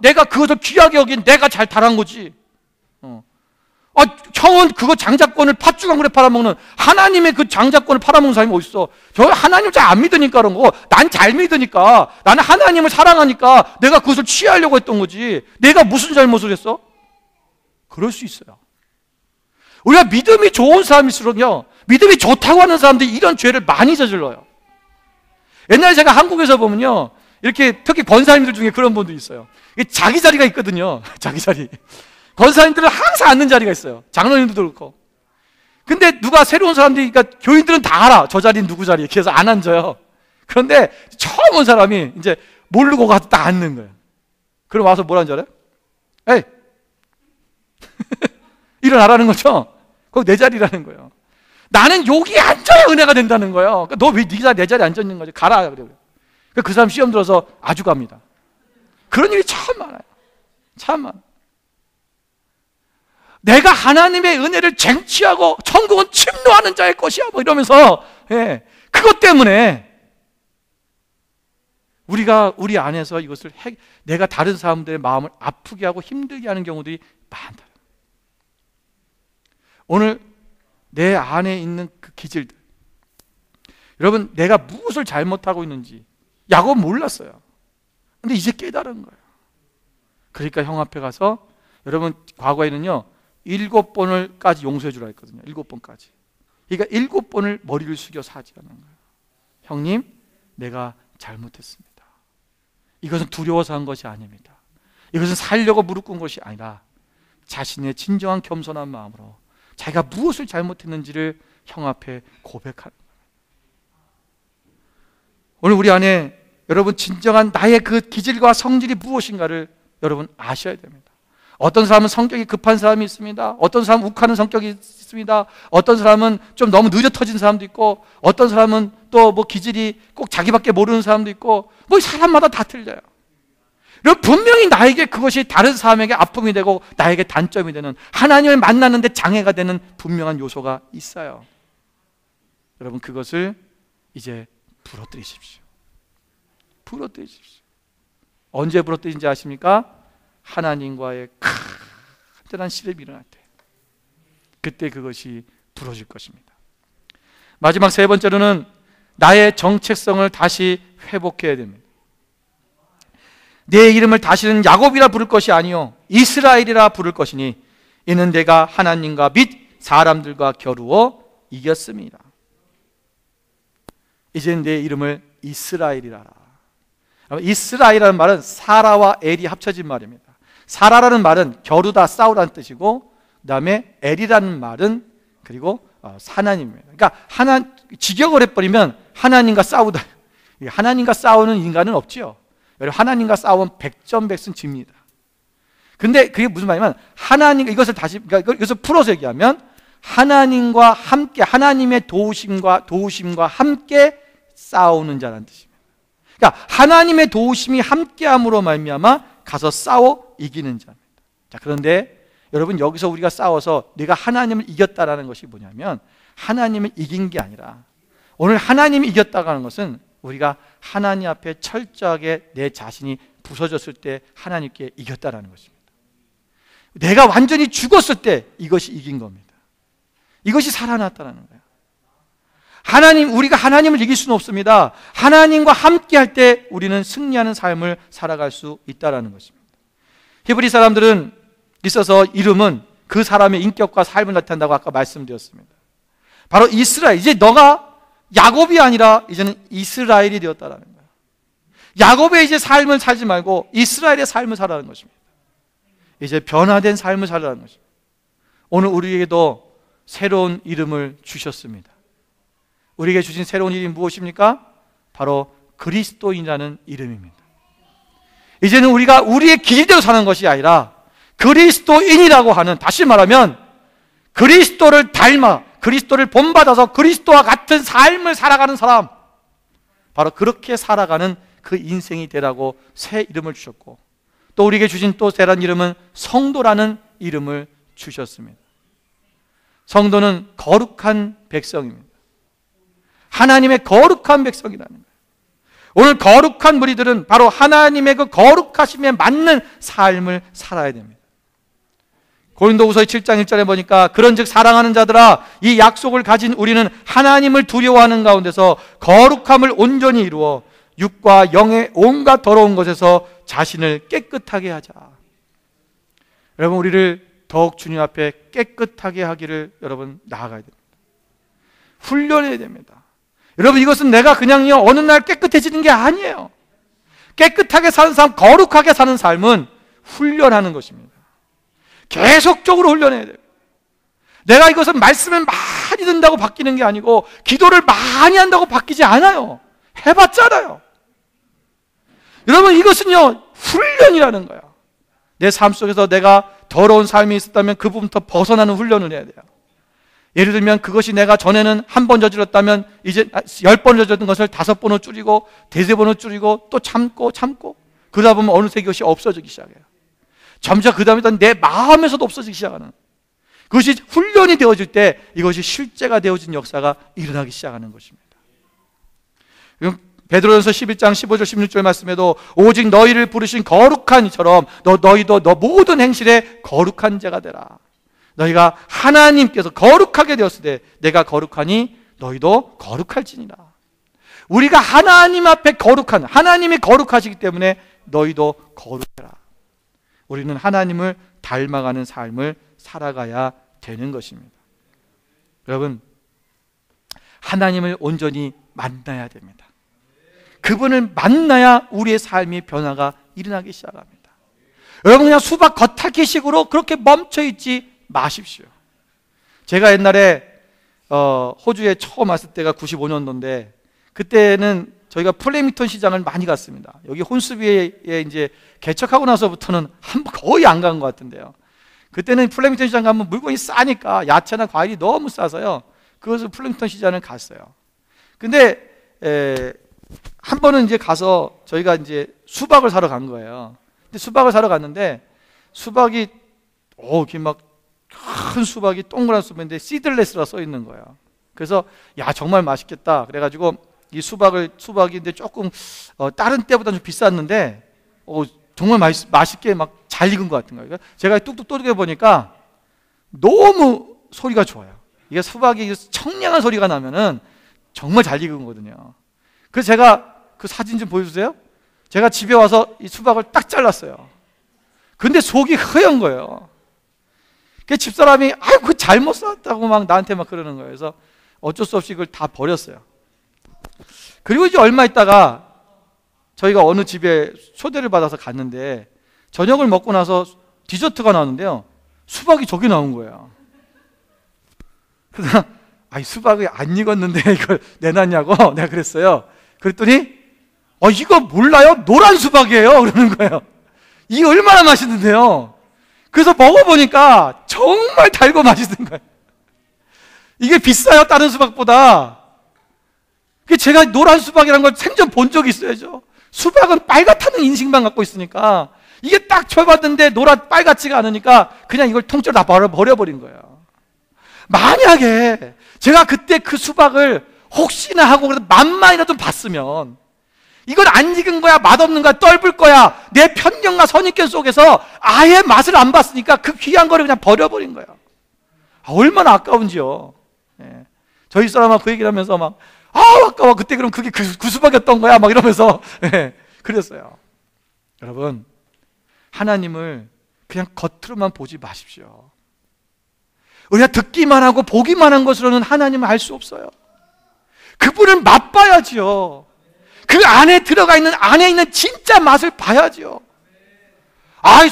내가 그것을 귀하게 여긴 내가 잘 달한 거지. 형은 그거 장자권을 팥죽 한 그릇 팔아먹는, 하나님의 그 장자권을 팔아먹는 사람이 어딨어. 저 하나님 잘 안 믿으니까 그런 거고, 난 잘 믿으니까, 나는 하나님을 사랑하니까 내가 그것을 취하려고 했던 거지, 내가 무슨 잘못을 했어? 그럴 수 있어요. 우리가 믿음이 좋은 사람일수록요, 믿음이 좋다고 하는 사람들이 이런 죄를 많이 저질러요. 옛날에 제가 한국에서 보면요, 이렇게 특히 권사님들 중에 그런 분들이 있어요. 자기 자리가 있거든요. 자기 자리. 권사님들은 항상 앉는 자리가 있어요. 장로님들도 그렇고. 근데 누가 새로운 사람들이, 그러니까 교인들은 다 알아, 저 자리는 누구 자리, 이렇게 해서 안 앉아요. 그런데 처음 온 사람이 이제 모르고 가서 딱 앉는 거예요. 그럼 와서 뭐라는 줄 알아요? 에이 일어나라는 거죠. 거기 내 자리라는 거예요. 나는 여기 앉아야 은혜가 된다는 거예요. 그러니까 너 왜 내 자리에 앉아 있는 거지? 가라 그래요. 그 사람 시험 들어서 아주 갑니다. 그런 일이 참 많아요. 참 많아요. 내가 하나님의 은혜를 쟁취하고 천국은 침노하는 자의 것이야, 뭐 이러면서, 예, 그것 때문에 우리가 우리 안에서 이것을 내가 다른 사람들의 마음을 아프게 하고 힘들게 하는 경우들이 많다. 오늘 내 안에 있는 그 기질들, 여러분, 내가 무엇을 잘못하고 있는지 야곱은 몰랐어요. 근데 이제 깨달은 거예요. 그러니까 형 앞에 가서, 여러분, 과거에는요 7번을까지 용서해 주라 했거든요. 7번까지. 그러니까 7번을 머리를 숙여 사죄하는 거예요. 형님, 내가 잘못했습니다. 이것은 두려워서 한 것이 아닙니다. 이것은 살려고 무릎 꿇은 것이 아니라 자신의 진정한 겸손한 마음으로 자기가 무엇을 잘못했는지를 형 앞에 고백하는 거예요. 오늘 우리 안에 여러분 진정한 나의 그 기질과 성질이 무엇인가를 여러분 아셔야 됩니다. 어떤 사람은 성격이 급한 사람이 있습니다. 어떤 사람은 욱하는 성격이 있습니다. 어떤 사람은 좀 너무 느려 터진 사람도 있고, 어떤 사람은 또 뭐 기질이 꼭 자기밖에 모르는 사람도 있고, 뭐 사람마다 다 틀려요. 여러분, 분명히 나에게 그것이 다른 사람에게 아픔이 되고 나에게 단점이 되는, 하나님을 만나는데 장애가 되는 분명한 요소가 있어요. 여러분, 그것을 이제 부러뜨리십시오. 부러뜨리십시오. 언제 부러뜨린지 아십니까? 하나님과의 큰대한 시름이 일어날 때, 그때 그것이 부러질 것입니다. 마지막 세 번째로는 나의 정체성을 다시 회복해야 됩니다. 내 이름을 다시는 야곱이라 부를 것이 아니요 이스라엘이라 부를 것이니 이는 내가 하나님과 및 사람들과 겨루어 이겼습니다. 이제는 내 이름을 이스라엘이라 하라. 이스라엘이라는 말은 사라와 엘이 합쳐진 말입니다. 사라라는 말은 겨루다, 싸우라는 뜻이고, 그 다음에 엘이라는 말은 그리고 하나님입니다. 그러니까 직역을 해버리면 하나님과 싸우다. 하나님과 싸우는 인간은 없지요. 하나님과 싸우면 백전백승 집니다. 근데 그게 무슨 말이냐면, 이것을 다시, 그러니까 이것을 풀어서 얘기하면, 하나님과 함께, 하나님의 도우심과 함께 싸우는 자라는 뜻입니다. 그러니까 하나님의 도우심이 함께함으로 말미암아 가서 싸워 이기는 자입니다. 자, 그런데 여러분, 여기서 우리가 싸워서 내가 하나님을 이겼다라는 것이 뭐냐면, 하나님을 이긴 게 아니라, 오늘 하나님이 이겼다고 하는 것은 우리가 하나님 앞에 철저하게 내 자신이 부서졌을 때 하나님께 이겼다라는 것입니다. 내가 완전히 죽었을 때 이것이 이긴 겁니다. 이것이 살아났다는 거예요. 우리가 하나님을 이길 수는 없습니다. 하나님과 함께 할 때 우리는 승리하는 삶을 살아갈 수 있다는 것입니다. 히브리 사람들은 있어서 이름은 그 사람의 인격과 삶을 나타낸다고 아까 말씀드렸습니다. 바로 이스라엘, 이제 너가 야곱이 아니라 이제는 이스라엘이 되었다는 거예요. 야곱의 이제 삶을 살지 말고 이스라엘의 삶을 살아가는 것입니다. 이제 변화된 삶을 살아가는 것입니다. 오늘 우리에게도 새로운 이름을 주셨습니다. 우리에게 주신 새로운 이름이 무엇입니까? 바로 그리스도인이라는 이름입니다. 이제는 우리가 우리의 길대로 사는 것이 아니라 그리스도인이라고 하는, 다시 말하면 그리스도를 닮아, 그리스도를 본받아서 그리스도와 같은 삶을 살아가는 사람, 바로 그렇게 살아가는 그 인생이 되라고 새 이름을 주셨고, 또 우리에게 주신 또 새로운 이름은 성도라는 이름을 주셨습니다. 성도는 거룩한 백성입니다. 하나님의 거룩한 백성이라는 거예요. 오늘 거룩한 무리들은 바로 하나님의 그 거룩하심에 맞는 삶을 살아야 됩니다. 고린도후서 7장 1절에 보니까, 그런즉 사랑하는 자들아, 이 약속을 가진 우리는 하나님을 두려워하는 가운데서 거룩함을 온전히 이루어 육과 영의 온갖 더러운 것에서 자신을 깨끗하게 하자. 여러분, 우리를 더욱 주님 앞에 깨끗하게 하기를 여러분 나아가야 됩니다. 훈련해야 됩니다. 여러분, 이것은 내가 그냥요 어느 날 깨끗해지는 게 아니에요. 깨끗하게 사는 삶, 거룩하게 사는 삶은 훈련하는 것입니다. 계속적으로 훈련해야 돼요. 내가 이것은 말씀을 많이 듣는다고 바뀌는 게 아니고, 기도를 많이 한다고 바뀌지 않아요. 해봤잖아요. 여러분, 이것은요 훈련이라는 거예요. 내 삶 속에서 내가 더러운 삶이 있었다면 그 부분부터 벗어나는 훈련을 해야 돼요. 예를 들면, 그것이 내가 전에는 한 번 저질렀다면 이제 10번 저질렀던 것을 5번으로 줄이고 3번으로 줄이고 또 참고 그러다 보면 어느새 그것이 없어지기 시작해요. 점차 그 다음에 내 마음에서도 없어지기 시작하는, 그것이 훈련이 되어질 때 이것이 실제가 되어진 역사가 일어나기 시작하는 것입니다. 베드로전서 11장 15절 16절 말씀에도, 오직 너희를 부르신 거룩한 이처럼 너희도 너 모든 행실에 거룩한 자가 되라. 너희가 하나님께서 거룩하게 되었을 때 내가 거룩하니 너희도 거룩할지니라. 우리가 하나님 앞에 거룩한, 하나님이 거룩하시기 때문에 너희도 거룩해라. 우리는 하나님을 닮아가는 삶을 살아가야 되는 것입니다. 여러분, 하나님을 온전히 만나야 됩니다. 그분을 만나야 우리의 삶의 변화가 일어나기 시작합니다. 여러분, 그냥 수박 겉핥기식으로 그렇게 멈춰있지 마십시오. 제가 옛날에 호주에 처음 왔을 때가 95년도인데, 그때는 저희가 플레밍턴 시장을 많이 갔습니다. 여기 혼수비에 이제 개척하고 나서부터는 거의 안 간 것 같은데요. 그때는 플레밍턴 시장 가면 물건이 싸니까 야채나 과일이 너무 싸서요. 그것을 플레밍턴 시장을 갔어요. 근데 한 번은 이제 가서 저희가 이제 수박을 사러 간 거예요. 근데 수박을 사러 갔는데 수박이 이렇게 막 큰 수박이 동그란 수박인데 시들레스라 써 있는 거예요. 그래서 야 정말 맛있겠다. 그래가지고 이 수박인데 조금 다른 때보다 좀 비쌌는데 정말 맛있게 막 잘 익은 것 같은 거예요. 제가 뚝뚝 떠들게 보니까 너무 소리가 좋아요. 이게 수박이 청량한 소리가 나면은 정말 잘 익은 거거든요. 그래서 제가 그 사진 좀 보여주세요. 제가 집에 와서 이 수박을 딱 잘랐어요. 근데 속이 허연 거예요. 그 집사람이 아이고 잘못 샀다고 막 나한테 막 그러는 거예요. 그래서 어쩔 수 없이 그걸 다 버렸어요. 그리고 이제 얼마 있다가 저희가 어느 집에 초대를 받아서 갔는데 저녁을 먹고 나서 디저트가 나왔는데요. 수박이 저기 나온 거예요. 그래서 수박이 안 익었는데 이걸 내놨냐고 내가 그랬어요. 그랬더니 이거 몰라요? 노란 수박이에요. 그러는 거예요. 이게 얼마나 맛있는데요. 그래서 먹어보니까 정말 달고 맛있는 거예요. 이게 비싸요, 다른 수박보다. 제가 노란 수박이라는 걸 생전 본 적이 있어야죠. 수박은 빨갛다는 인식만 갖고 있으니까 이게 딱 쳐봤는데 빨갛지가 않으니까 그냥 이걸 통째로 다 버려버린 거예요. 만약에 제가 그때 그 수박을 혹시나 하고 그래도 맛만이라도 봤으면 이건 안 익은 거야, 맛없는 거야, 떫을 거야, 내 편견과 선입견 속에서 아예 맛을 안 봤으니까 그 귀한 거를 그냥 버려버린 거예요. 얼마나 아까운지요. 저희 사람하고 그 얘기를 하면서 막 아까워. 그때 그럼 그게 그 수박이었던 거야 막 이러면서 그랬어요. 여러분, 하나님을 그냥 겉으로만 보지 마십시오. 우리가 듣기만 하고 보기만 한 것으로는 하나님을 알 수 없어요. 그분을 맛봐야지요. 그 안에 들어가 있는, 안에 있는 진짜 맛을 봐야지요.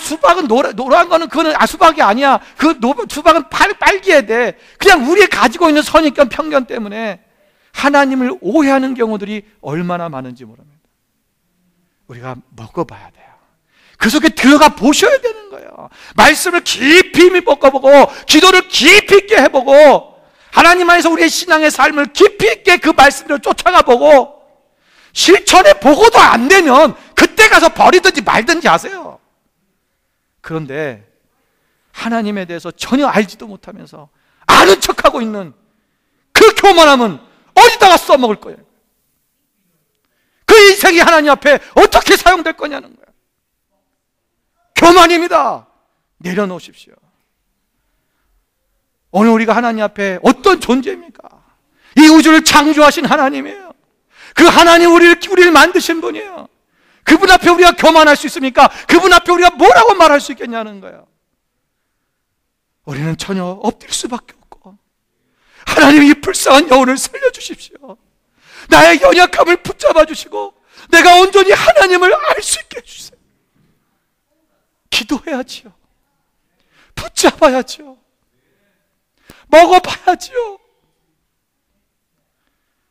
수박은 노란 거는 그거는 수박이 아니야. 수박은 빨개야 돼. 그냥 우리가 가지고 있는 선입견, 편견 때문에 하나님을 오해하는 경우들이 얼마나 많은지 모릅니다. 우리가 먹어봐야 돼요. 그 속에 들어가 보셔야 되는 거예요. 말씀을 깊이 먹어보고 기도를 깊이 있게 해보고 하나님 안에서 우리의 신앙의 삶을 깊이 있게 그 말씀대로 쫓아가 보고 실천해 보고도 안 되면 그때 가서 버리든지 말든지 하세요. 그런데 하나님에 대해서 전혀 알지도 못하면서 아는 척하고 있는 그 교만함은 어디다가 써먹을 거예요? 그 인생이 하나님 앞에 어떻게 사용될 거냐는 거예요. 교만입니다. 내려놓으십시오. 오늘 우리가 하나님 앞에 어떤 존재입니까? 이 우주를 창조하신 하나님이에요. 그 하나님 우리를 만드신 분이에요. 그분 앞에 우리가 교만할 수 있습니까? 그분 앞에 우리가 뭐라고 말할 수 있겠냐는 거예요. 우리는 전혀 엎드릴 수밖에 없고 하나님 이 불쌍한 영혼을 살려주십시오. 나의 연약함을 붙잡아 주시고 내가 온전히 하나님을 알 수 있게 해주세요. 기도해야지요. 붙잡아야지요. 먹어봐야지요.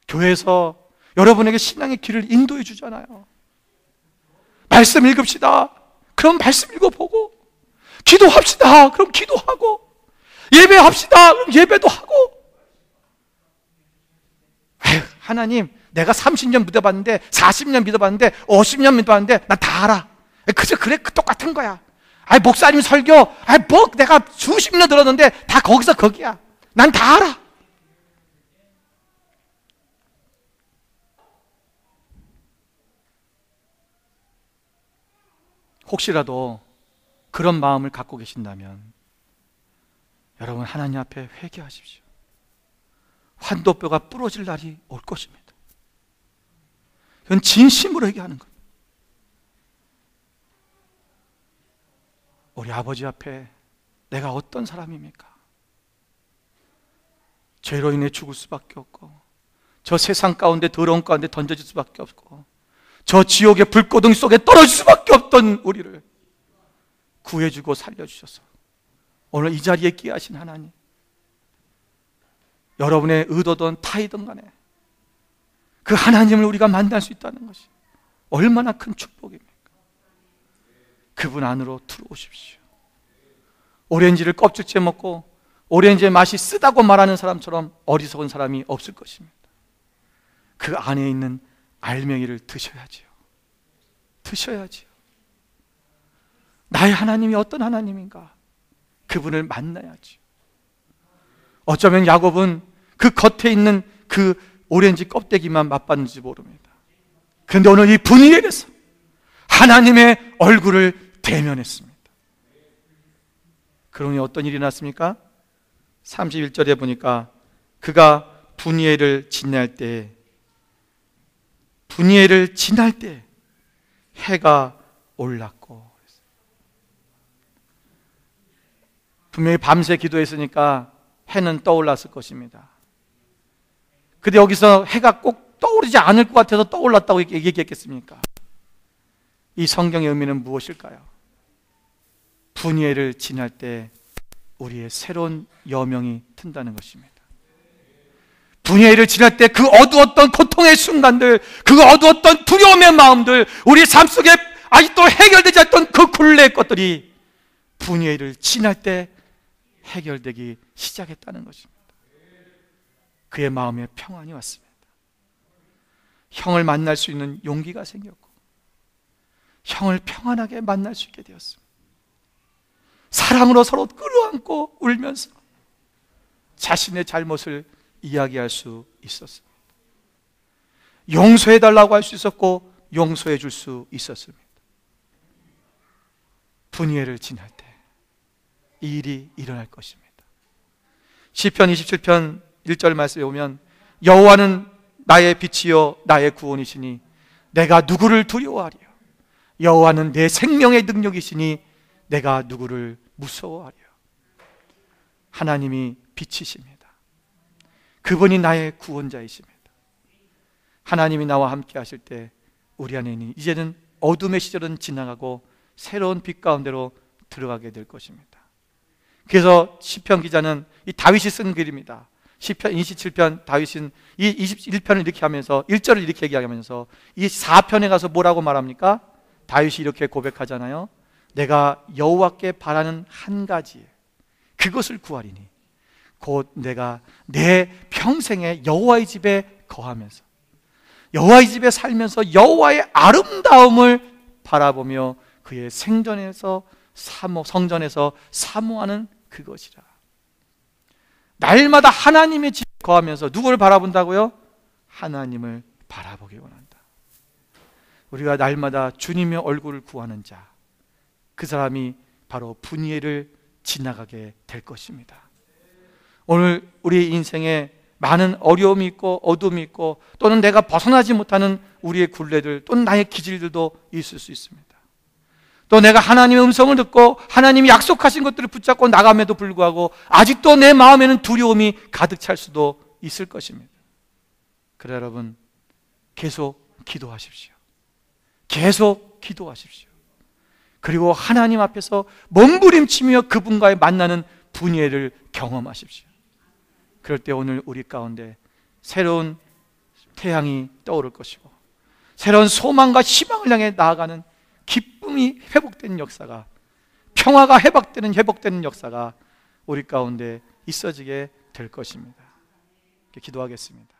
교회에서 여러분에게 신앙의 길을 인도해 주잖아요. 말씀 읽읍시다. 그럼 말씀 읽어보고, 기도합시다. 그럼 기도하고, 예배합시다. 그럼 예배도 하고. 하나님, 내가 30년 믿어봤는데 40년 믿어봤는데 50년 믿어봤는데 나 다 알아. 그래 똑같은 거야. 목사님 설교 내가 수십 년 들었는데 다 거기서 거기야. 난 다 알아. 혹시라도 그런 마음을 갖고 계신다면 여러분 하나님 앞에 회개하십시오. 환도뼈가 부러질 날이 올 것입니다. 이건 진심으로 회개하는 겁니다. 우리 아버지 앞에 내가 어떤 사람입니까? 죄로 인해 죽을 수밖에 없고 저 세상 가운데 더러운 가운데 던져질 수밖에 없고 저 지옥의 불고등 속에 떨어질 수밖에 없던 우리를 구해주고 살려주셔서 오늘 이 자리에 끼게 하신 하나님, 여러분의 의도든 타이든 간에 그 하나님을 우리가 만날 수 있다는 것이 얼마나 큰 축복입니까? 그분 안으로 들어오십시오. 오렌지를 껍질째 먹고 오렌지의 맛이 쓰다고 말하는 사람처럼 어리석은 사람이 없을 것입니다. 그 안에 있는 알맹이를 드셔야지요. 드셔야지요. 나의 하나님이 어떤 하나님인가? 그분을 만나야지요. 어쩌면 야곱은 그 겉에 있는 그 오렌지 껍데기만 맛봤는지 모릅니다. 그런데 오늘 이 분이엘에서 하나님의 얼굴을 대면했습니다. 그러니 어떤 일이 났습니까? 31절에 보니까 그가 분이엘을 지날 때 해가 올랐고, 분명히 밤새 기도했으니까 해는 떠올랐을 것입니다. 근데 여기서 해가 꼭 떠오르지 않을 것 같아서 떠올랐다고 얘기했겠습니까? 이 성경의 의미는 무엇일까요? 분이엘을 지날 때 우리의 새로운 여명이 튼다는 것입니다. 분이엘을 지날 때 그 어두웠던 고통의 순간들, 그 어두웠던 두려움의 마음들, 우리 삶 속에 아직도 해결되지 않던 그 굴레의 것들이 분이엘을 지날 때 해결되기 시작했다는 것입니다. 그의 마음에 평안이 왔습니다. 형을 만날 수 있는 용기가 생겼고, 형을 평안하게 만날 수 있게 되었습니다. 사랑으로 서로 끌어안고 울면서 자신의 잘못을 이야기할 수 있었습니다. 용서해달라고 할 수 있었고 용서해 줄 수 있었습니다. 분이엘을 지날 때 이 일이 일어날 것입니다. 시편 27편 1절 말씀에 보면 여호와는 나의 빛이요 나의 구원이시니 내가 누구를 두려워하리요. 여호와는 내 생명의 능력이시니 내가 누구를 무서워하리요. 하나님이 빛이십니다. 그분이 나의 구원자이십니다. 하나님이 나와 함께 하실 때 우리 안에는 이제는 어둠의 시절은 지나가고 새로운 빛 가운데로 들어가게 될 것입니다. 그래서 시편 기자는 이 다윗이 쓴 글입니다. 시편 27편 다윗은 이 21편을 이렇게 하면서 1절을 이렇게 얘기하면서 이 4편에 가서 뭐라고 말합니까? 다윗이 이렇게 고백하잖아요. 내가 여호와께 바라는 한 가지 그것을 구하리니 곧 내가 내 평생에 여호와의 집에 거하면서 여호와의 집에 살면서 여호와의 아름다움을 바라보며 그의 성전에서 사모하는 그것이라. 날마다 하나님의 집에 거하면서 누구를 바라본다고요? 하나님을 바라보기 원한다. 우리가 날마다 주님의 얼굴을 구하는 자, 그 사람이 바로 분이엘을 지나가게 될 것입니다. 오늘 우리 인생에 많은 어려움이 있고 어둠이 있고 또는 내가 벗어나지 못하는 우리의 굴레들 또는 나의 기질들도 있을 수 있습니다. 또 내가 하나님의 음성을 듣고 하나님이 약속하신 것들을 붙잡고 나감에도 불구하고 아직도 내 마음에는 두려움이 가득 찰 수도 있을 것입니다. 그래 여러분, 계속 기도하십시오. 계속 기도하십시오. 그리고 하나님 앞에서 몸부림치며 그분과의 만나는 분이엘을 경험하십시오. 그럴 때 오늘 우리 가운데 새로운 태양이 떠오를 것이고 새로운 소망과 희망을 향해 나아가는 기쁨이 회복되는 역사가, 평화가 회복되는 역사가 우리 가운데 있어지게 될 것입니다. 기도하겠습니다.